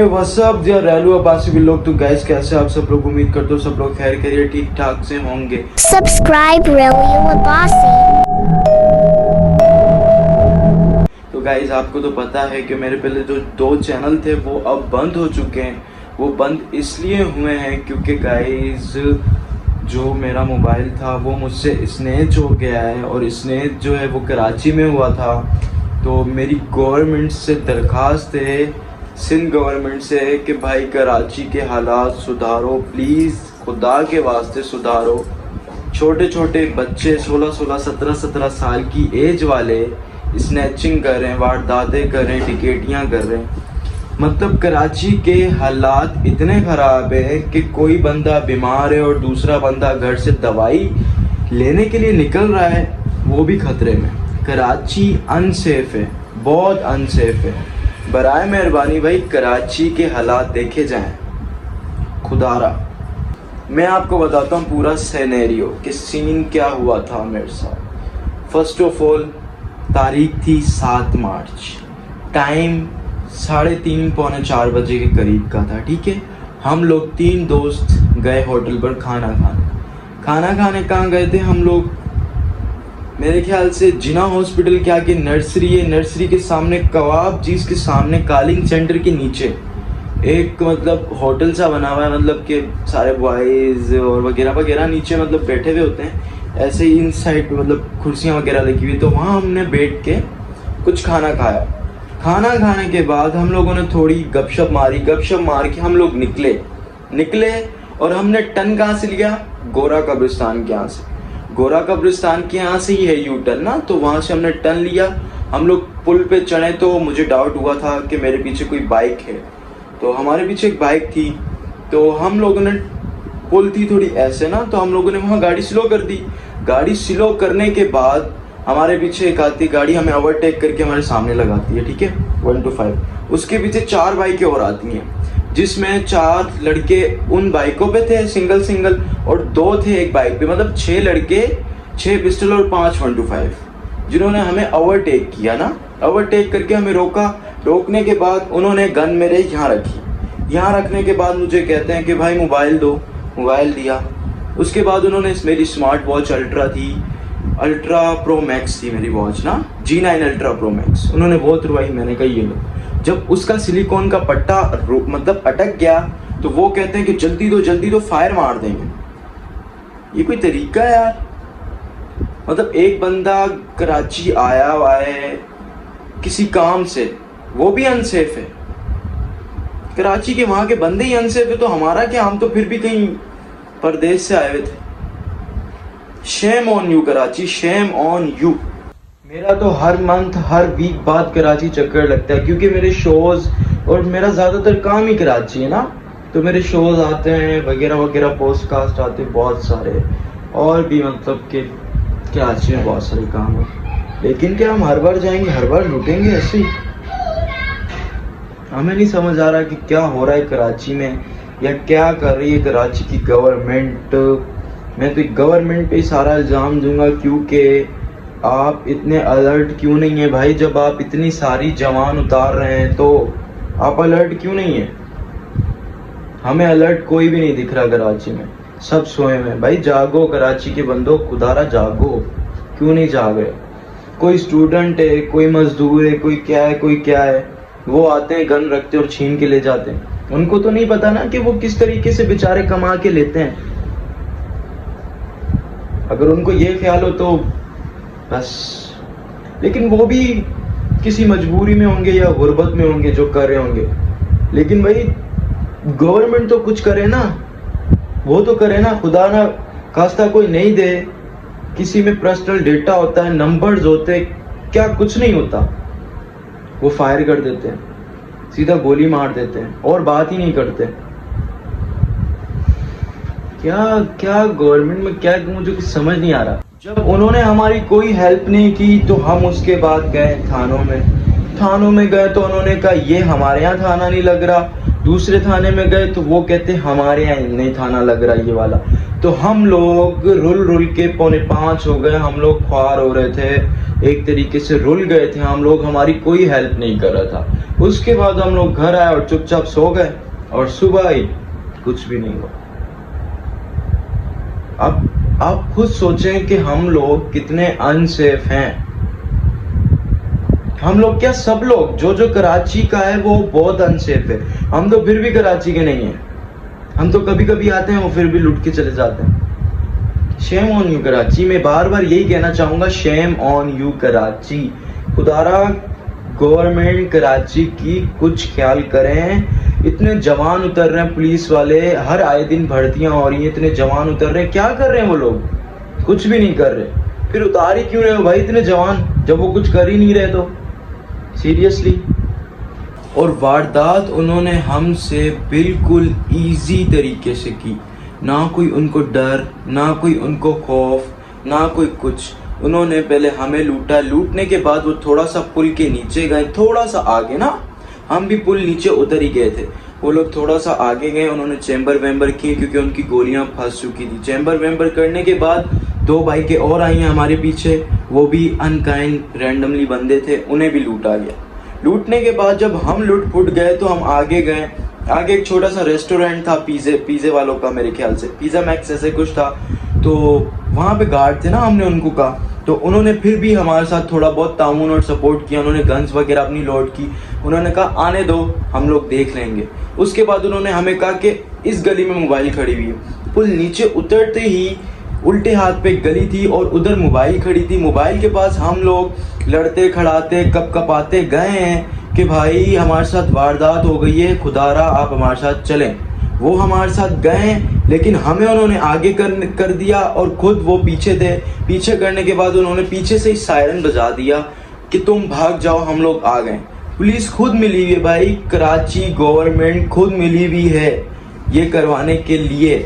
What's up dear रैलू Abbasi लोग। तो guys कैसे आप सब लोग, उम्मीद करते हो सब लोग खैर खैरियत ठीक ठाक से होंगे। Subscribe Relio Abbasi. तो गाइस आपको तो पता है कि मेरे पहले जो 2 चैनल थे वो अब बंद हो चुके हैं। वो बंद इसलिए हुए हैं क्योंकि गाइस जो मेरा मोबाइल था वो मुझसे स्नेच हो गया है, और स्नेच जो है वो कराची में हुआ था। तो मेरी गवर्नमेंट से दरख्वास्त है, सिंध गवर्नमेंट से है कि भाई कराची के हालात सुधारो प्लीज़, खुदा के वास्ते सुधारो। छोटे छोटे बच्चे 16-16, 17-17 साल की एज वाले स्नैचिंग कर रहे हैं, वारदातें कर रहे हैं, टिकेटियाँ कर रहे हैं। मतलब कराची के हालात इतने ख़राब है कि कोई बंदा बीमार है और दूसरा बंदा घर से दवाई लेने के लिए निकल रहा है, वो भी ख़तरे में। कराची अनसेफ है, बहुत अनसेफ है। बराए मेहरबानी भाई कराची के हालात देखे जाएं खुदारा। मैं आपको बताता हूँ पूरा सिनेरियो कि सीन क्या हुआ था मेरे साथ। फर्स्ट ऑफ ऑल तारीख थी 7 मार्च, टाइम 3:30 पौने 4 बजे के करीब का था। ठीक है, हम लोग 3 दोस्त गए होटल पर खाना खाने। कहाँ गए थे हम लोग? मेरे ख्याल से जिना हॉस्पिटल के आगे नर्सरी है, नर्सरी के सामने कबाब चीज़ के सामने कालिंग सेंटर के नीचे एक मतलब होटल सा बना हुआ है। मतलब कि सारे बॉयज़ और वगैरह वगैरह नीचे मतलब बैठे हुए होते हैं, ऐसे ही इन साइड मतलब कुर्सियाँ वगैरह लगी हुई। तो वहाँ हमने बैठ के कुछ खाना खाया। खाना खाने के बाद हम लोगों ने थोड़ी गपशप मार के हम लोग निकले और हमने टर्न कहाँ से लिया? गोरा कब्रिस्तान के यहाँ से। गोरा कब्रिस्तान के यहाँ से ही है यू टर्न ना, तो वहाँ से हमने टर्न लिया। हम लोग पुल पे चढ़े तो मुझे डाउट हुआ था कि मेरे पीछे कोई बाइक है, तो हमारे पीछे एक बाइक थी। तो हम लोगों ने, पुल थी थोड़ी ऐसे ना, तो हम लोगों ने वहाँ गाड़ी स्लो कर दी। गाड़ी स्लो करने के बाद हमारे पीछे एक आती गाड़ी हमें ओवरटेक करके हमारे सामने लगाती है। ठीक है, 1 to 5। उसके पीछे 4 बाइकें और आती हैं, जिसमें 4 लड़के उन बाइकों पे थे सिंगल, और 2 थे एक बाइक पे। मतलब 6 लड़के, 6 पिस्टल और 5 1 to 5, जिन्होंने हमें ओवरटेक किया ना। ओवरटेक करके हमें रोका। रोकने के बाद उन्होंने गन मेरे यहाँ रखी। यहाँ रखने के बाद मुझे कहते हैं कि भाई मोबाइल दो। मोबाइल दिया। उसके बाद उन्होंने मेरी smart watch ultra pro max थी मेरी वॉच ना, G9 अल्ट्रा प्रो मैक्स। उन्होंने वो तुरवाई। मैंने कहा ये लो। जब उसका सिलिकॉन का पट्टा मतलब अटक गया तो वो कहते हैं कि जल्दी दो फायर मार देंगे। ये कोई तरीका है यार? मतलब एक बंदा कराची आया हुआ है किसी काम से, वो भी अनसेफ है। कराची के वहाँ के बंदे ही अनसेफ है तो हमारा क्या? हम तो फिर भी कहीं परदेश से आए हुए थे। Shem on you Karachi, Shem on you. मेरा तो हर मंथ हर वीक बाद कराची चक्कर लगता है, क्योंकि मेरे शोज और मेरा ज़्यादातर काम ही कराची है ना। तो मेरे शोज आते हैं वगैरह पोस्टकास्ट आते हैं बहुत सारे, और भी मतलब कि कराची में बहुत सारे काम है। लेकिन क्या हम हर बार जाएंगे, हर बार लूटेंगे ऐसे ही? हमें नहीं समझ आ रहा कि क्या हो रहा है कराची में, या क्या कर रही है कराची की गवर्नमेंट। मैं तो गवर्नमेंट पे ही सारा इल्ज़ाम दूंगा, क्योंकि आप इतने अलर्ट क्यों नहीं है भाई? जब आप इतनी सारी जवान उतार रहे हैं तो आप अलर्ट क्यों नहीं है? हमें अलर्ट कोई भी नहीं दिख रहा कराची में, सब सोए में। भाई जागो कराची के बंदो, खुदारा जागो। क्यों नहीं जाग रहे? कोई स्टूडेंट है, कोई मजदूर है, कोई क्या है, वो आते हैं गन रखते और छीन के ले जाते हैं। उनको तो नहीं पता ना कि वो किस तरीके से बेचारे कमा के लेते हैं। अगर उनको ये ख्याल हो तो बस। लेकिन वो भी किसी मजबूरी में होंगे या गुर्बत में होंगे जो कर रहे होंगे। लेकिन भाई गवर्नमेंट तो कुछ करे ना, वो तो करे ना। खुदा ना खास्ता कोई नहीं दे, किसी में पर्सनल डेटा होता है, नंबर्स होते हैं, क्या कुछ नहीं होता। वो फायर कर देते हैं, सीधा गोली मार देते हैं और बात ही नहीं करते। क्या गवर्नमेंट में क्या, मुझे कुछ समझ नहीं आ रहा। जब उन्होंने हमारी कोई हेल्प नहीं की तो हम उसके बाद गए थानों में गए तो उन्होंने कहा ये हमारे यहाँ थाना नहीं लग रहा, दूसरे थाने में गए तो वो कहते हमारे यहाँ नहीं थाना लग रहा ये वाला। तो हम लोग रुल के 4:45 हो गए, हम लोग ख्वार हो रहे थे, एक तरीके से रुल गए थे हम लोग, हमारी कोई हेल्प नहीं कर रहा था। उसके बाद हम लोग घर आए और चुपचाप सो गए और सुबह आई कुछ भी नहीं हुआ। अब आप खुद सोचें कि हम लोग कितने अनसेफ हैं। हम लोग क्या, सब लोग जो कराची का है वो बहुत अनसेफ है। हम तो फिर भी कराची के नहीं हैं, हम तो कभी कभी आते हैं वो फिर भी लुट के चले जाते हैं। Shame on you Karachi. मैं बार बार यही कहना चाहूंगा, शेम ऑन यू कराची। खुदारा गवर्नमेंट कराची की कुछ ख्याल करें। इतने जवान उतर रहे हैं पुलिस वाले, हर आए दिन भर्तियां हो रही हैं, इतने जवान उतर रहे हैं, क्या कर रहे हैं वो लोग? कुछ भी नहीं कर रहे। फिर उतार ही क्यों रहे हो भाई इतने जवान, जब वो कुछ कर ही नहीं रहे? तो सीरियसली। और वारदात उन्होंने हमसे बिल्कुल इजी तरीके से की, ना कोई उनको डर, ना कोई उनको खौफ, ना कोई कुछ। उन्होंने पहले हमें लूटा, लूटने के बाद वो थोड़ा सा पुल के नीचे गए, थोड़ा सा आगे ना, हम भी पुल नीचे उतर ही गए थे। वो लोग थोड़ा सा आगे गए, उन्होंने चैम्बर वैम्बर किए क्योंकि उनकी गोलियां फंस चुकी थी। चैम्बर वैम्बर करने के बाद 2 बाइकें और आई हैं हमारे पीछे, वो भी अनकाइंड रैंडमली बंदे थे, उन्हें भी लूटा गया। लूटने के बाद जब हम लुट फुट गए तो हम आगे गए। आगे एक छोटा सा रेस्टोरेंट था पिज़्ज़े वालों का, मेरे ख्याल से पिज़्ज़ा मैक्स ऐसे कुछ था। तो वहाँ पे गार्ड थे ना, हमने उनको कहा, तो उन्होंने फिर भी हमारे साथ थोड़ा बहुत ताउन और सपोर्ट किया। उन्होंने गन्स वगैरह अपनी लोड की, उन्होंने कहा आने दो, हम लोग देख लेंगे। उसके बाद उन्होंने हमें कहा कि इस गली में मोबाइल खड़ी हुई है। पुल नीचे उतरते ही उल्टे हाथ पे गली थी और उधर मोबाइल खड़ी थी। मोबाइल के पास हम लोग लड़ते खड़ाते कपाते गए हैं कि भाई हमारे साथ वारदात हो गई है, खुदारा आप हमारे साथ चलें। वो हमारे साथ गए, लेकिन हमें उन्होंने आगे कर दिया और खुद वो पीछे थे। पीछे करने के बाद उन्होंने पीछे से ही सायरन बजा दिया कि तुम भाग जाओ, हम लोग आ गए। पुलिस खुद मिली हुई है भाई, कराची गवर्नमेंट खुद मिली हुई है ये करवाने के लिए।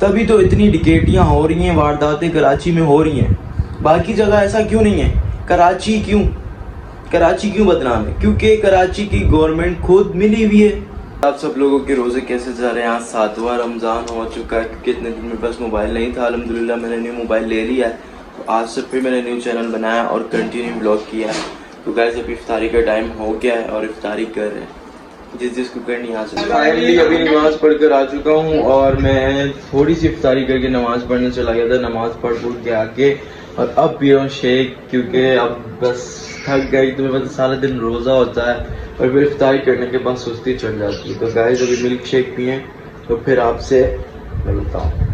तभी तो इतनी डिकेटियां हो रही हैं, वारदातें कराची में हो रही हैं। बाकी जगह ऐसा क्यों नहीं है? कराची क्यों बदनाम है? क्योंकि कराची की गवर्नमेंट खुद मिली हुई है। आप सब लोगों के रोजे कैसे जा रहे हैं? आज 7वां रमज़ान हो चुका है क्योंकि इतने दिन मेरे पास मोबाइल नहीं था। अल्हम्दुलिल्लाह मैंने न्यू मोबाइल ले लिया है, तो आज से फिर मैंने न्यू चैनल बनाया और कंटिन्यू ब्लॉग किया है। तो गाइस अभी इफ्तारी का टाइम हो गया है और इफ्तारी कर रहे हैं, जिसको करनी आ सकती है। फाइनली अभी नमाज पढ़कर आ चुका हूँ और मैं थोड़ी सी इफ्तारी करके नमाज पढ़ने चला गया था। नमाज पढ़ के आके और अब पी रहा हूँ शेक, क्योंकि अब बस थक गई। तो मेरे पास सारा दिन रोज़ा होता है और फिर इफ्तारी करने के बाद सुस्ती चढ़ जाती है। तो गाइस अभी मिल्क शेक पिए तो फिर आपसे मिलता हूँ।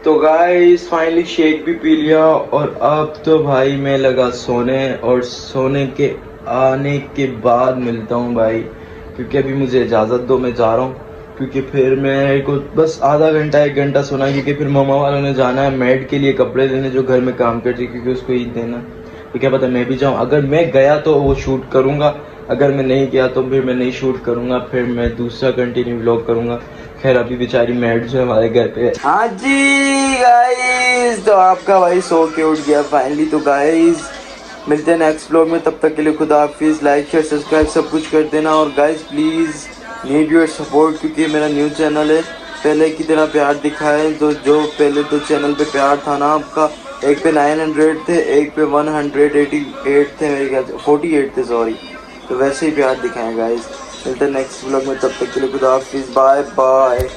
तो गाइस फाइनली शेक भी पी लिया और अब तो भाई मैं लगा सोने, और सोने के आने के बाद मिलता हूँ भाई, क्योंकि अभी मुझे इजाज़त दो, मैं जा रहा हूँ। क्योंकि फिर मेरे को बस आधा घंटा 1 घंटा सोना, क्योंकि फिर मामा वालों ने जाना है मेड के लिए कपड़े लेने जो घर में काम करती है, क्योंकि उसको ईद देना। तो क्या पता मैं भी जाऊँ। अगर मैं गया तो वो शूट करूँगा, अगर मैं नहीं गया तो फिर मैं नहीं शूट करूँगा, फिर मैं दूसरा कंटिन्यू व्लॉग करूँगा। खैर अभी बेचारी मेड जो हमारे घर पे। हाँ जी गाइस, तो आपका भाई सो के उठ गया फाइनली। तो गाइस मिलते हैं नेक्स्ट व्लॉग में, तब तक के लिए खुदा हाफिज़। लाइक शेयर सब्सक्राइब सब कुछ कर देना। और guys please need your support, क्योंकि मेरा न्यू चैनल है, पहले की तरह प्यार दिखाएं। तो जो पहले तो चैनल पे प्यार था ना आपका, एक पे 900 थे, एक पे 188 थे, मेरे ख्याल से 48 थे सॉरी। तो वैसे ही प्यार दिखाएं गाइस। मिलते हैं नेक्स्ट व्लॉग में, तब तक के लिए खुदा हाफिज़, बाय बाय।